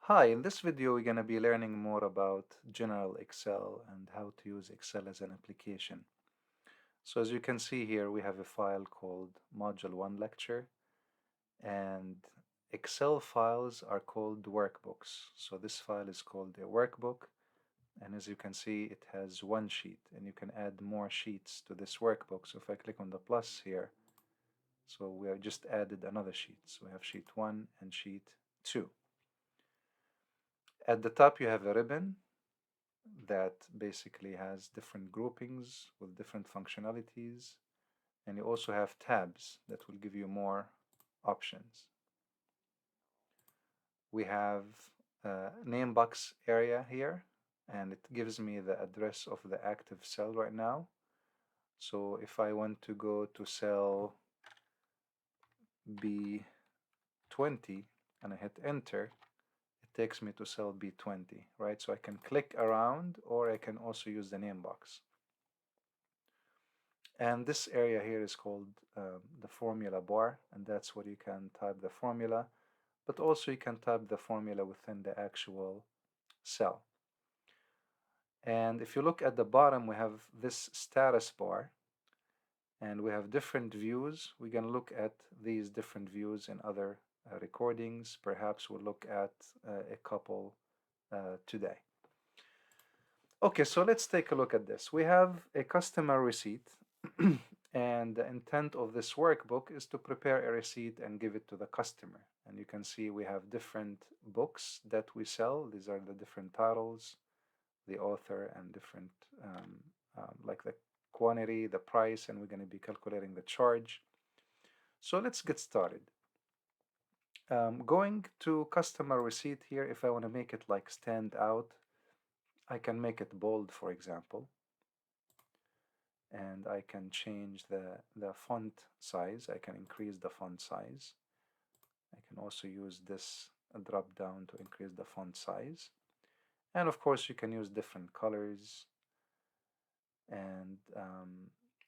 Hi, in this video we're going to be learning more about general Excel and how to use Excel as an application. So as you can see here we have a file called Module 1 Lecture, and Excel files are called workbooks. So this file is called a workbook, and as you can see it has one sheet, and you can add more sheets to this workbook. So if I click on the plus here, so we have just added another sheet. So we have sheet 1 and sheet 2. At the top you have a ribbon that basically has different groupings with different functionalities, and you also have tabs that will give you more options. We have a name box area here, and it gives me the address of the active cell right now. So if I want to go to cell B20 and I hit enter, it takes me to cell B20, right? So I can click around, or I can also use the name box. And this area here is called the formula bar, and that's where you can type the formula, but also you can type the formula within the actual cell. And if you look at the bottom, we have this status bar, and we have different views. We're going to look at these different views in other recordings. Perhaps we'll look at a couple today. Okay, so let's take a look at this. We have a customer receipt, and the intent of this workbook is to prepare a receipt and give it to the customer. And you can see we have different books that we sell. These are the different titles, the author, and different like the quantity, the price, and we're going to be calculating the charge. So let's get started. Going to customer receipt here, if I want to make it like stand out, I can make it bold, for example, and I can change the font size. I can increase the font size. I can also use this drop down to increase the font size. And of course you can use different colors. And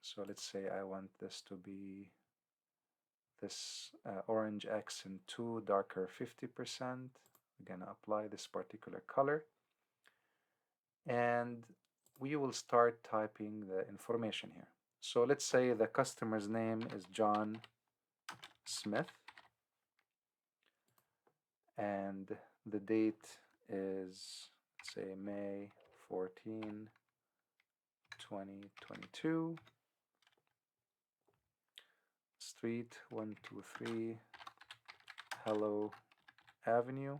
so let's say I want this to be this orange accent 2, darker 50%. We're going to apply this particular color, and we will start typing the information here. So let's say the customer's name is John Smith, and the date is, let's say, May 14, 2022. Street 123 Hello Avenue.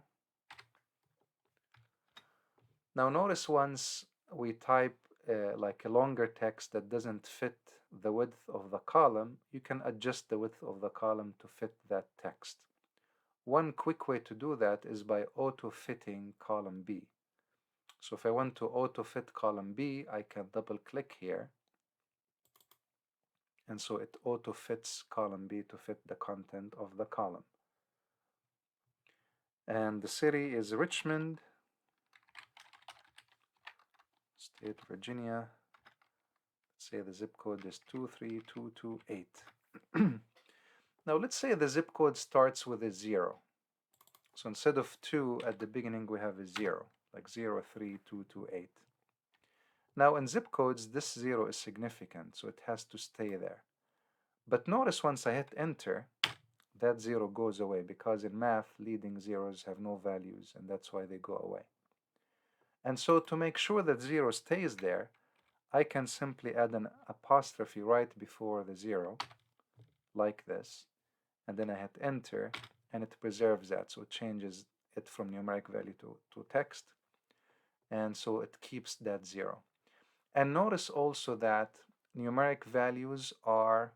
Now notice once we type like a longer text that doesn't fit the width of the column, you can adjust the width of the column to fit that text. One quick way to do that is by auto-fitting column B. So if I want to auto-fit column B, I can double-click here, and so it auto-fits column B to fit the content of the column. And the city is Richmond, State, Virginia. Let's say the zip code is 23228. Now let's say the zip code starts with a 0. So instead of 2 at the beginning, we have a 0, like 03228. Now in zip codes, this 0 is significant, so it has to stay there. But notice once I hit enter, that 0 goes away, because in math, leading zeros have no values, and that's why they go away. And so to make sure that 0 stays there, I can simply add an apostrophe right before the 0, like this, and then I hit enter, and it preserves that, so it changes it from numeric value to text, and so it keeps that 0. And notice also that numeric values are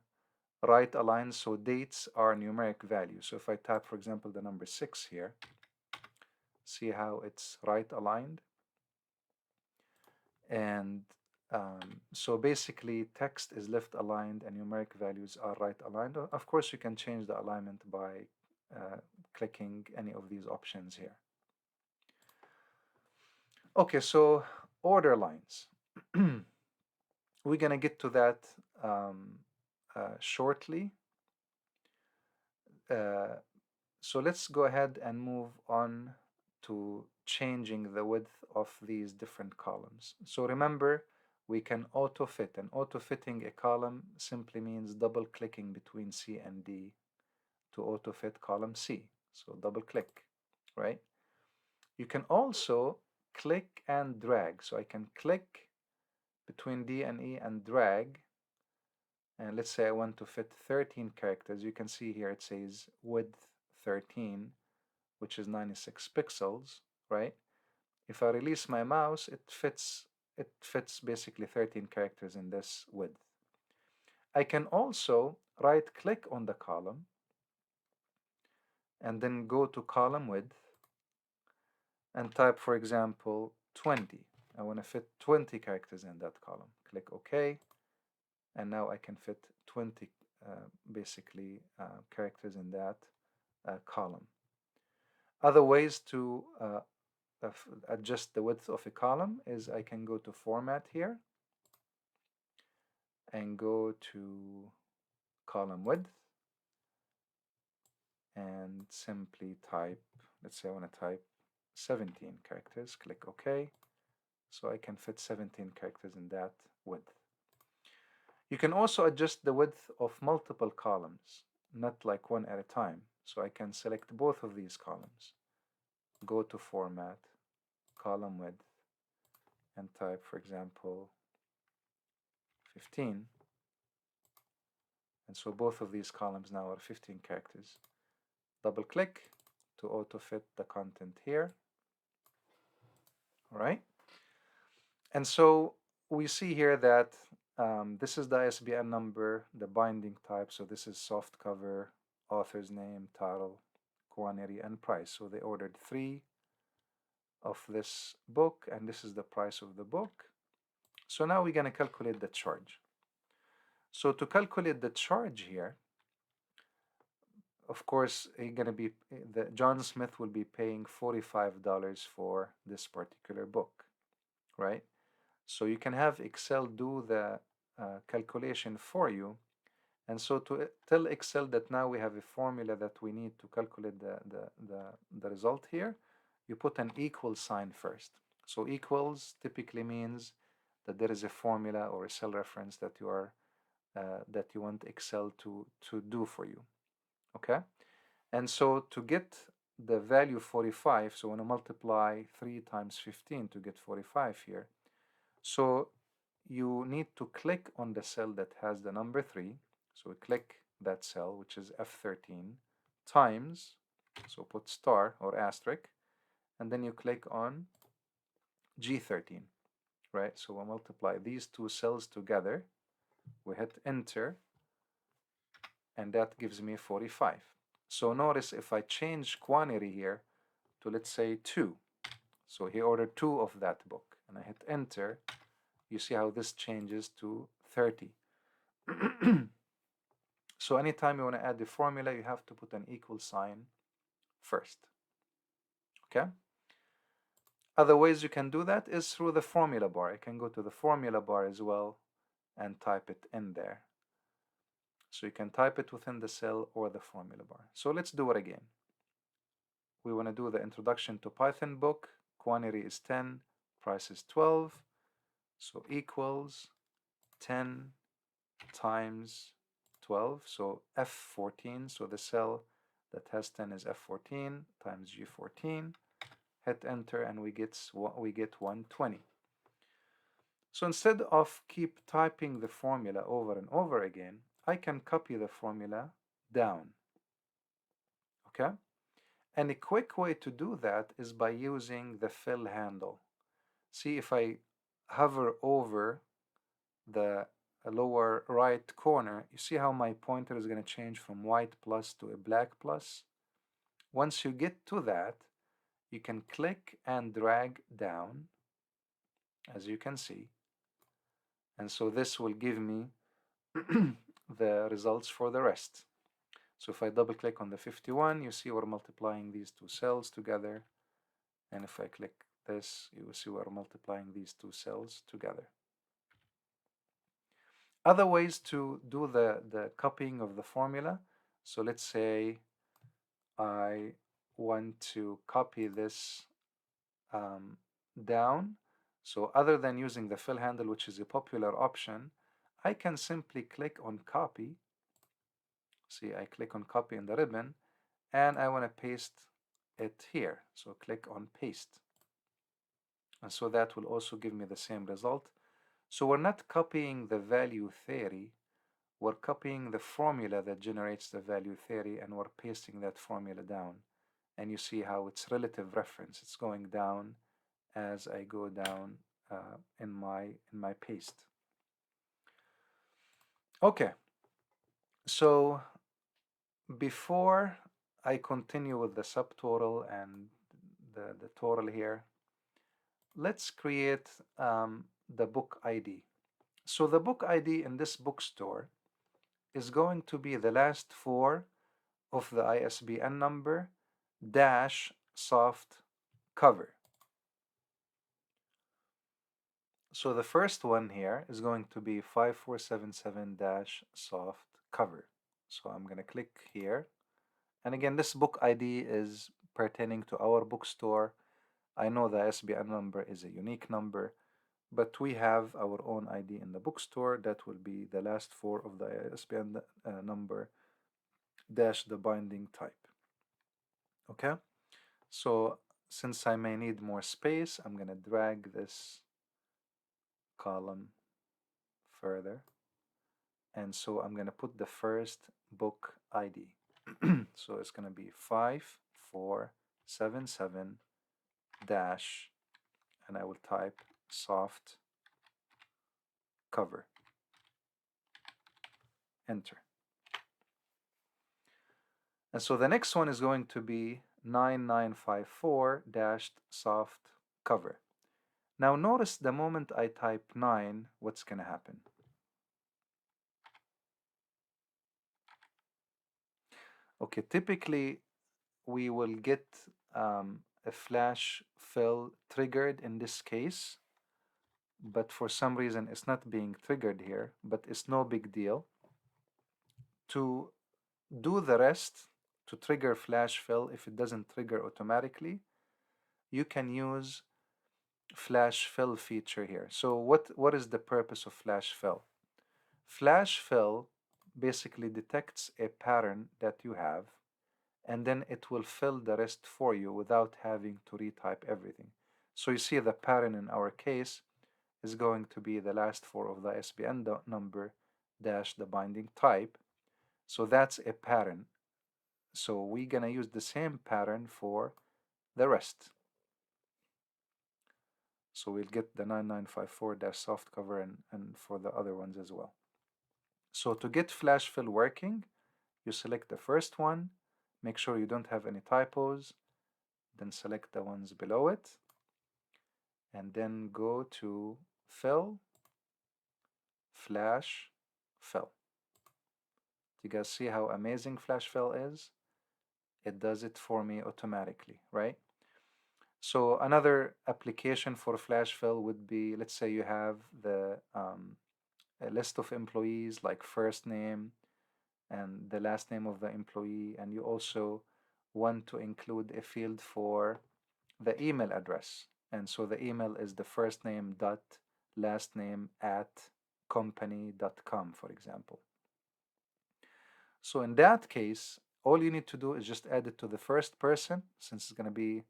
right aligned, so dates are numeric values. So if I type, for example, the number 6 here, see how it's right aligned? And so basically text is left aligned and numeric values are right aligned. Of course you can change the alignment by clicking any of these options here. Okay, so order lines. We're gonna get to that shortly. So let's go ahead and move on to changing the width of these different columns. So remember, we can auto-fit, and auto-fitting a column simply means double-clicking between C and D to auto-fit column C. So double-click, right? You can also click and drag. So I can click between D and E and drag, and let's say I want to fit 13 characters. You can see here it says width 13, which is 96 pixels, right? If I release my mouse, it fits basically 13 characters in this width. I can also right click on the column and then go to column width and type, for example, 20. I want to fit 20 characters in that column. Click OK, and now I can fit 20 basically characters in that column. Other ways to adjust the width of a column is I can go to Format here and go to column width and simply type, let's say I want to type 17 characters, click OK. So I can fit 17 characters in that width. You can also adjust the width of multiple columns, not like one at a time. So I can select both of these columns, go to Format, column width, and type, for example, 15. And so both of these columns now are 15 characters. Double click to auto fit the content here. All right. And so we see here that this is the ISBN number, the binding type. So this is soft cover, author's name, title, quantity, and price. So they ordered 3 of this book, and this is the price of the book. So now we're going to calculate the charge. So to calculate the charge here, of course, John Smith will be paying $45 for this particular book, right? So you can have Excel do the calculation for you. And so to tell Excel that now we have a formula that we need to calculate the result here, you put an equal sign first. So equals typically means that there is a formula or a cell reference that you are that you want Excel to do for you. Okay? And so to get the value 45, so I want to multiply 3 times 15 to get 45 here. So you need to click on the cell that has the number 3. So we click that cell, which is F13, times, so put star or asterisk, and then you click on G13, right? So we'll multiply these two cells together. We hit enter, and that gives me 45. So notice if I change quantity here to, let's say, 2. So he ordered 2 of that book, and I hit enter. You see how this changes to 30. So anytime you want to add the formula, you have to put an equal sign first. Okay? Other ways you can do that is through the formula bar. I can go to the formula bar as well and type it in there. So you can type it within the cell or the formula bar. So let's do it again. We want to do the introduction to Python book. Quantity is 10, price is 12. So equals 10 times 12. So F14. So the cell that has 10 is F14 times G14. Hit enter and we get 120. So instead of keep typing the formula over and over again, I can copy the formula down. Okay? And a quick way to do that is by using the fill handle. See, if I hover over the lower right corner, you see how my pointer is going to change from white plus to a black plus? Once you get to that, you can click and drag down, as you can see. And so this will give me the results for the rest. So if I double click on the 51, you see we're multiplying these two cells together. And if I click this, you will see we're multiplying these two cells together. Other ways to do the copying of the formula. So let's say I want to copy this um, down. So other than using the fill handle, which is a popular option, I can simply click on copy. See, I click on copy in the ribbon, and I want to paste it here. So click on paste. And so that will also give me the same result. So we're not copying the value theory, we're copying the formula that generates the value theory, and we're pasting that formula down. And you see how it's relative reference. It's going down as I go down in my paste. Okay, so before I continue with the subtotal and the total here, let's create the book ID. So the book ID in this bookstore is going to be the last four of the ISBN number dash soft cover. So the first one here is going to be 5477 dash soft cover. So I'm going to click here. And again, this book ID is pertaining to our bookstore. I know the ISBN number is a unique number, but we have our own ID in the bookstore that will be the last four of the ISBN number dash the binding type. Okay, so since I may need more space, I'm going to drag this column further. And so I'm going to put the first book ID. So it's going to be 5477 dash, and I will type soft cover. Enter. And so the next one is going to be 9954 dash soft cover. Now notice the moment I type 9, what's going to happen? Okay, typically we will get a flash fill triggered in this case, but for some reason it's not being triggered here, but it's no big deal. To do the rest, to trigger flash fill, if it doesn't trigger automatically, you can use flash fill feature here. So what is the purpose of flash fill? Flash fill basically detects a pattern that you have, and then it will fill the rest for you without having to retype everything. So you see the pattern in our case is going to be the last four of the ISBN number dash the binding type. So that's a pattern. So we're gonna use the same pattern for the rest. So we'll get the 9954 dash soft cover and for the other ones as well. So to get flash fill working, you select the first one, make sure you don't have any typos, then select the ones below it, and then go to fill, flash fill. You guys see how amazing flash fill is? It does it for me automatically, right? So another application for flash fill would be, let's say you have a list of employees like first name and the last name of the employee, and you also want to include a field for the email address. And so the email is the first name dot last name at company.com, for example. So in that case, all you need to do is just add it to the first person, since it's going to be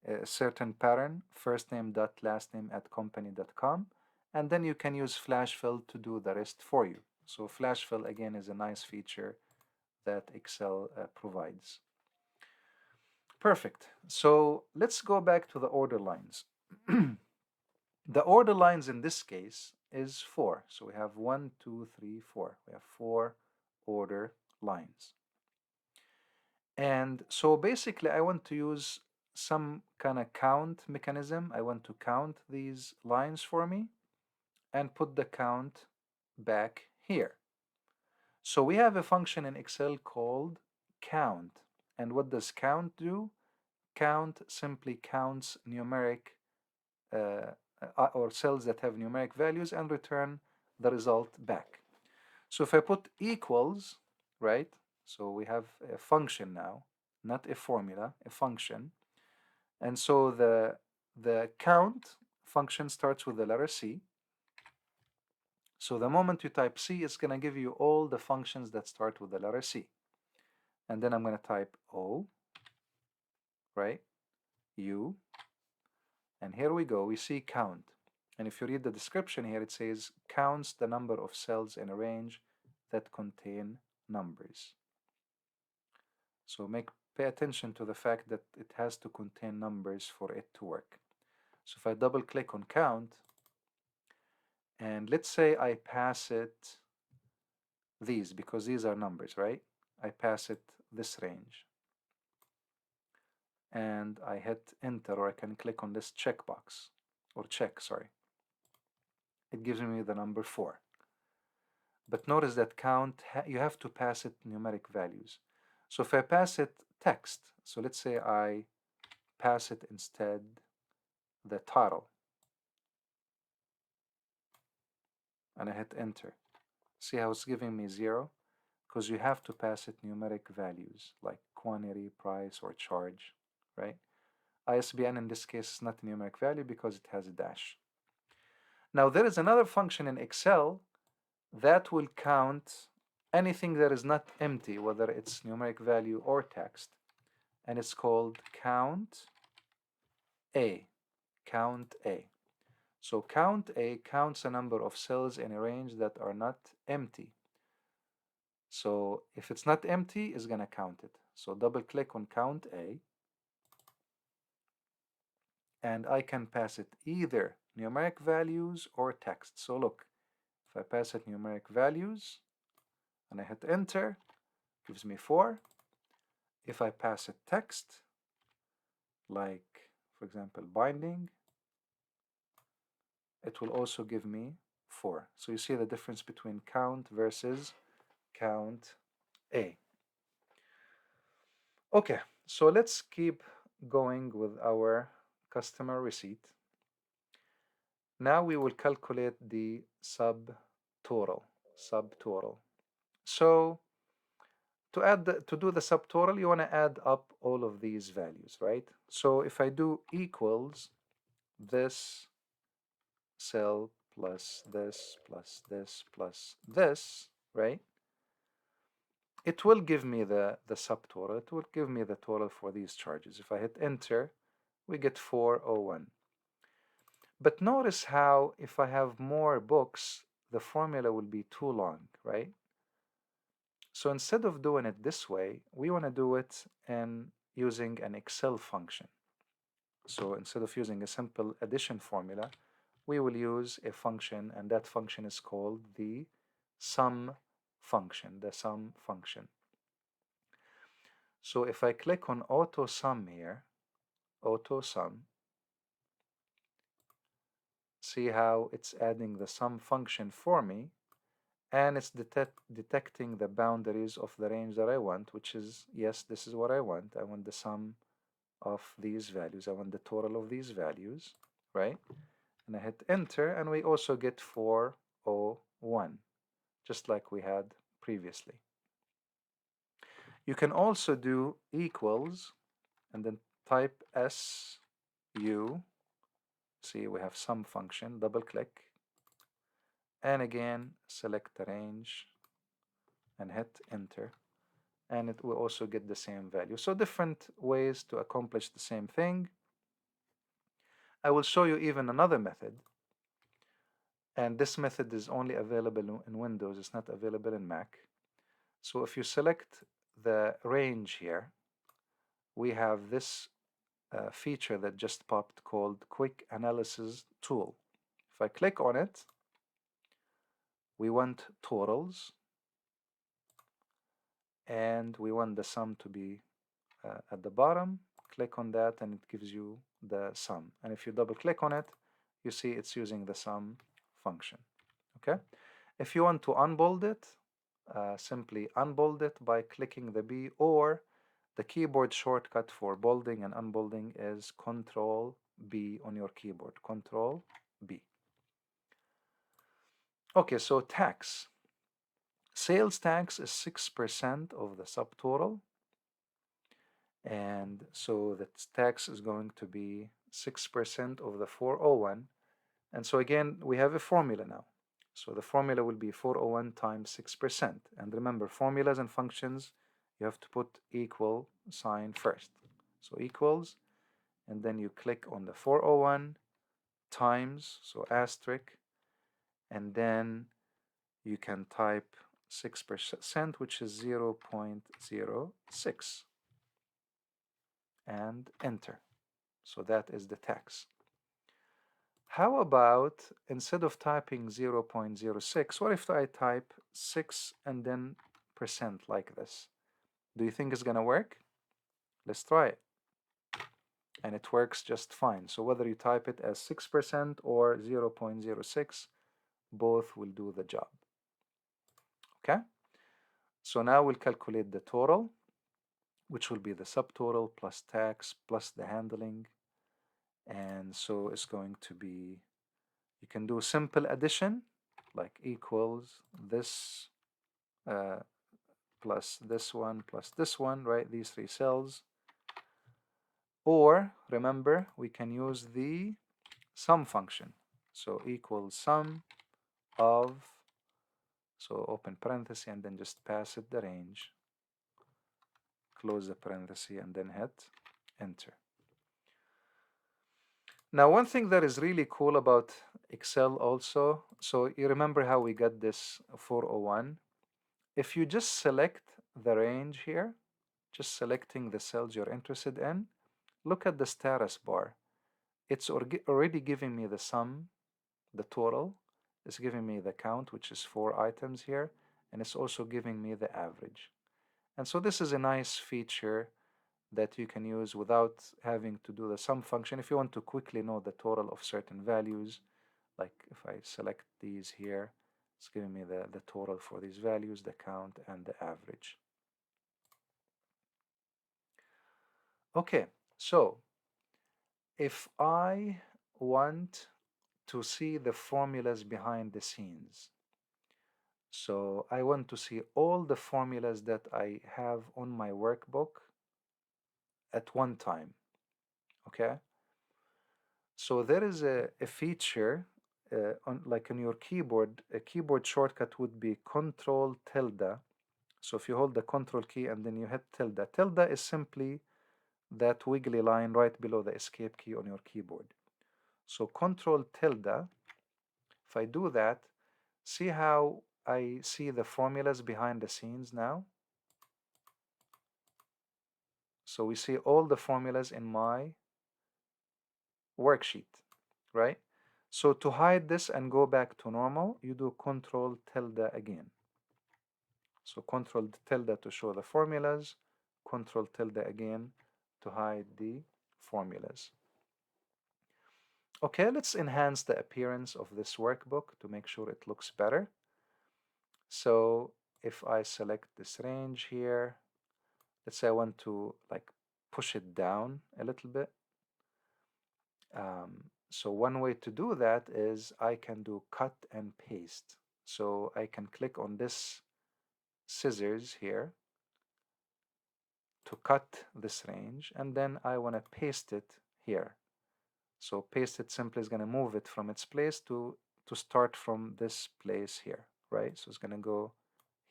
a certain pattern, first name dot last name at company.com, and then you can use flash fill to do the rest for you. So flash fill again is a nice feature that Excel provides. Perfect. So let's go back to the order lines. The order lines in this case is 4. So we have 1, 2, 3, 4. We have 4 order lines. And so basically I want to use some kind of count mechanism. I want to count these lines for me and put the count back here. So we have a function in Excel called count. And what does count do? Count simply counts numeric or cells that have numeric values and return the result back. So if I put equals, right? So we have a function now, not a formula, a function. And so the count function starts with the letter C. So the moment you type C, it's going to give you all the functions that start with the letter C. And then I'm going to type O, right? U, and here we go, we see count. And if you read the description here, it says counts the number of cells in a range that contain numbers. So pay attention to the fact that it has to contain numbers for it to work. So if I double click on count, and let's say I pass it these, because these are numbers, right? I pass it this range. And I hit enter, or I can click on this checkbox, or check, sorry. It gives me the number 4. But notice that count, you have to pass it numeric values. So if I pass it text, so let's say I pass it instead the title, and I hit enter. See how it's giving me 0? Because you have to pass it numeric values like quantity, price, or charge, right? ISBN in this case is not a numeric value because it has a dash. Now there is another function in Excel that will count anything that is not empty, whether it's numeric value or text, and it's called count A. Count A. So count A counts a number of cells in a range that are not empty. So if it's not empty, it's going to count it. So double click on count A, and I can pass it either numeric values or text. So look, if I pass it numeric values and I hit enter, it gives me 4. If I pass it text, like for example binding, it will also give me 4. So you see the difference between count versus count A. Okay, so let's keep going with our customer receipt. Now we will calculate the subtotal. So to do the subtotal, you want to add up all of these values, right? So if I do equals this cell plus this plus this plus this, right? It will give me the subtotal. It will give me the total for these charges. If I hit enter, we get 401. But notice how if I have more books, the formula will be too long, right? So instead of doing it this way, we want to do it in using an Excel function. So instead of using a simple addition formula, we will use a function, and that function is called the sum function, So if I click on auto sum here, auto sum, see how it's adding the sum function for me, and it's detecting the boundaries of the range that I want, which is, yes, this is what I want. I want the sum of these values. I want the total of these values, right? And I hit enter, and we also get 401, just like we had previously. You can also do equals and then type SU. See, we have sum function, double click, and again select the range and hit enter, and it will also get the same value. So different ways to accomplish the same thing. I will show you even another method, and this method is only available in Windows, it's not available in Mac. So if you select the range here, we have this feature that just popped called Quick Analysis Tool. If I click on it, we want totals, and we want the sum to be at the bottom. Click on that and it gives you the sum. And if you double click on it, you see it's using the sum function. Okay? If you want to unbold it, simply unbold it by clicking the B, or the keyboard shortcut for bolding and unbolding is Control B on your keyboard. Control B. Okay, so tax. Sales tax is 6% of the subtotal, And so the tax is going to be 6% of the 401. And so again, we have a formula now. So the formula will be 401 times 6%. And remember, formulas and functions, you have to put equal sign first. So equals, and then you click on the 401 times, so asterisk, and then you can type 6%, which is 0.06, and enter. So that is the tax. How about, instead of typing 0.06, what if I type 6 and then percent like this? Do you think it's going to work? Let's try it. And it works just fine. So whether you type it as 6% or 0.06, both will do the job. Okay? So now we'll calculate the total, which will be the subtotal plus tax plus the handling. And so it's going to be, you can do simple addition, like equals this plus this one plus this one, right? These three cells. Or remember, we can use the sum function. So equals sum of, so open parenthesis and then just pass it the range, close the parenthesis and then hit enter. Now, one thing that is really cool about Excel also, so you remember how we got this 401? If you just select the range here, just selecting the cells you're interested in, look at the status bar. It's already giving me the sum, the total. It's giving me the count, which is 4 items here, and it's also giving me the average. And so this is a nice feature that you can use without having to do the sum function. If you want to quickly know the total of certain values, like if I select these here, it's giving me the total for these values, the count, and the average. Okay, so if I want to see the formulas behind the scenes, so I want to see all the formulas that I have on my workbook at one time, okay? So there is a feature like on your keyboard, a keyboard shortcut would be Control tilde. So if you hold the Control key and then you hit tilde, tilde is simply that wiggly line right below the escape key on your keyboard. So Control tilde, if I do that, see how I see the formulas behind the scenes now? So we see all the formulas in my worksheet, right? So to hide this and go back to normal, you do Control tilde again. So Control tilde to show the formulas, Control tilde again to hide the formulas. Okay, let's enhance the appearance of this workbook to make sure it looks better. So if I select this range here, let's say I want to like push it down a little bit. So one way to do that is I can do cut and paste. So I can click on this scissors here to cut this range, and then I want to paste it here. So paste it simply is going to move it from its place to start from this place here, right? So it's going to go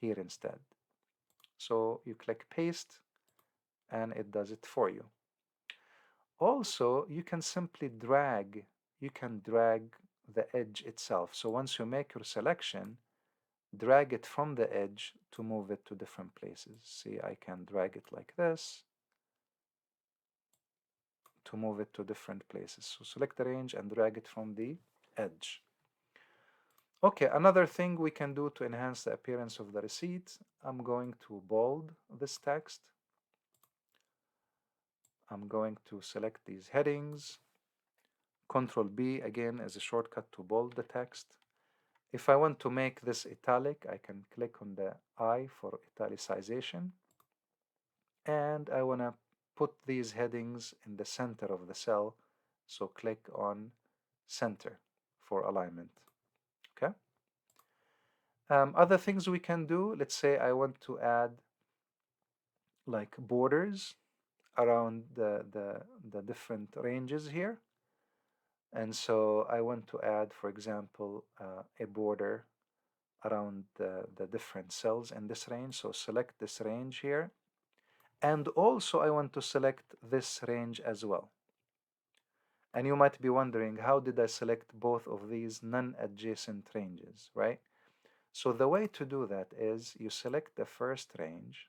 here instead. So you click paste and it does it for you. Also, you can simply drag, the edge itself. So once you make your selection, drag it from the edge to move it to different places. See, I can drag it like this to move it to different places. So select the range and drag it from the edge. Okay, another thing we can do to enhance the appearance of the receipt, I'm going to bold this text. I'm going to select these headings. Control B again is a shortcut to bold the text. If I want to make this italic, I can click on the I for italicization. And I want to put these headings in the center of the cell. So click on center for alignment. Okay. Other things we can do, let's say I want to add like borders. around the different ranges here. And so I want to add, for example, a border around the different cells in this range. So select this range here. And also I want to select this range as well. And you might be wondering, how did I select both of these non-adjacent ranges, right? So the way to do that is you select the first range,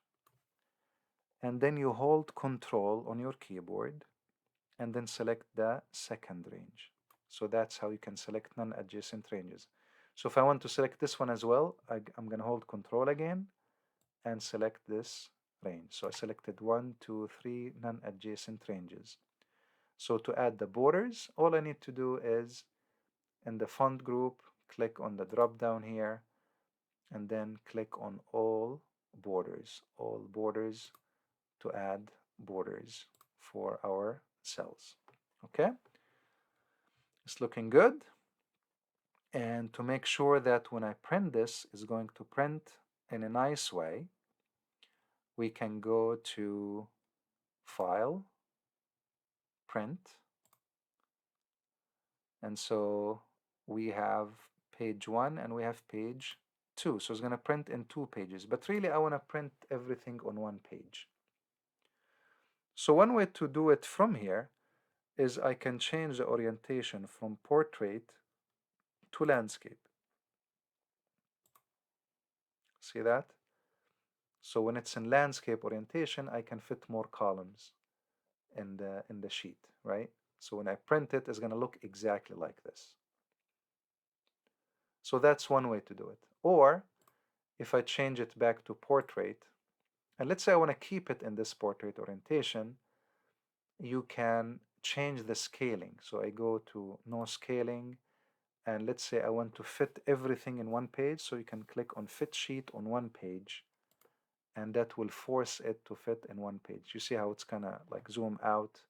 and then you hold Control on your keyboard, and then select the second range. So that's how you can select non-adjacent ranges. So if I want to select this one as well, I'm going to hold Control again and select this range. So I selected 1, 2, 3 non-adjacent ranges. So to add the borders, all I need to do is in the font group, click on the drop down here, and then click on all borders to add borders for our cells. Okay, it's looking good. And to make sure that when I print this is going to print in a nice way, we can go to File, Print, and so we have page 1 and we have page 2. So it's going to print in 2 pages, but really I want to print everything on 1 page. So one way to do it from here is I can change the orientation from portrait to landscape. See that? So when it's in landscape orientation, I can fit more columns in the sheet, right? So when I print it, it's going to look exactly like this. So that's one way to do it. Or if I change it back to portrait, and let's say I want to keep it in this portrait orientation, you can change the scaling. So I go to no scaling, and let's say I want to fit everything in 1 page, so you can click on fit sheet on 1 page, and that will force it to fit in 1 page. You see how it's gonna like zoom out,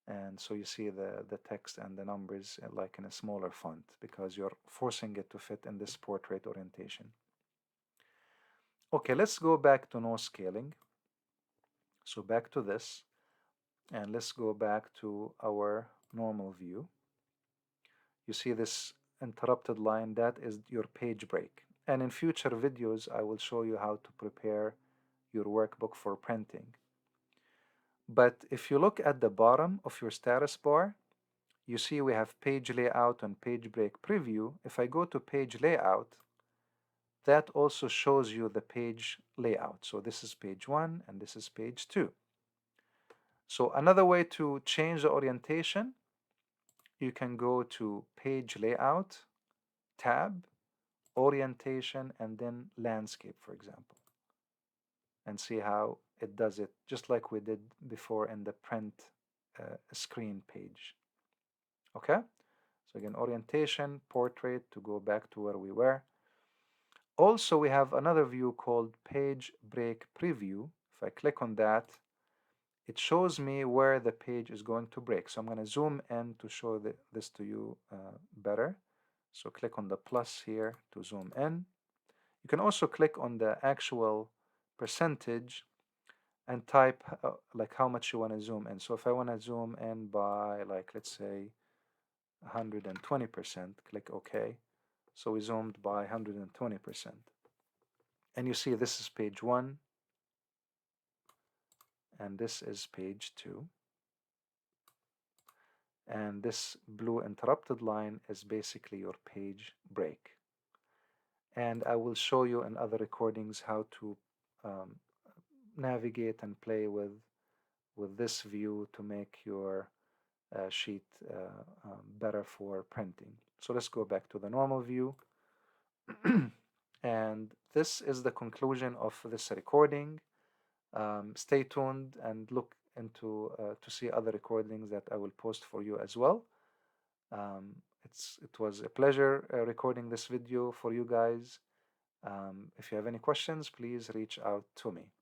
and so you see the text and the numbers like in a smaller font because you're forcing it to fit in this portrait orientation. Okay, let's go back to no scaling. So back to this, and let's go back to our normal view. You see this interrupted line, that is your page break. And in future videos, I will show you how to prepare your workbook for printing. But if you look at the bottom of your status bar, you see we have page layout and page break preview. If I go to page layout, that also shows you the page layout. So this is page 1 and this is page 2. So another way to change the orientation, you can go to page layout, tab, orientation, and then landscape, for example, and see how it does it, just like we did before in the print screen page. Okay, so again, orientation, portrait, to go back to where we were. Also, we have another view called page break preview. If I click on that, it shows me where the page is going to break. So I'm going to zoom in to show this to you better. So click on the plus here to zoom in. You can also click on the actual percentage and type like how much you want to zoom in. So if I want to zoom in by like, let's say 120%, click OK. So we zoomed by 120%. And you see this is page 1 and this is page 2. And this blue interrupted line is basically your page break. And I will show you in other recordings how to navigate and play with this view to make your sheet better for printing. So let's go back to the normal view. And this is the conclusion of this recording. Stay tuned and look into to see other recordings that I will post for you as well. It was a pleasure recording this video for you guys. If you have any questions, please reach out to me.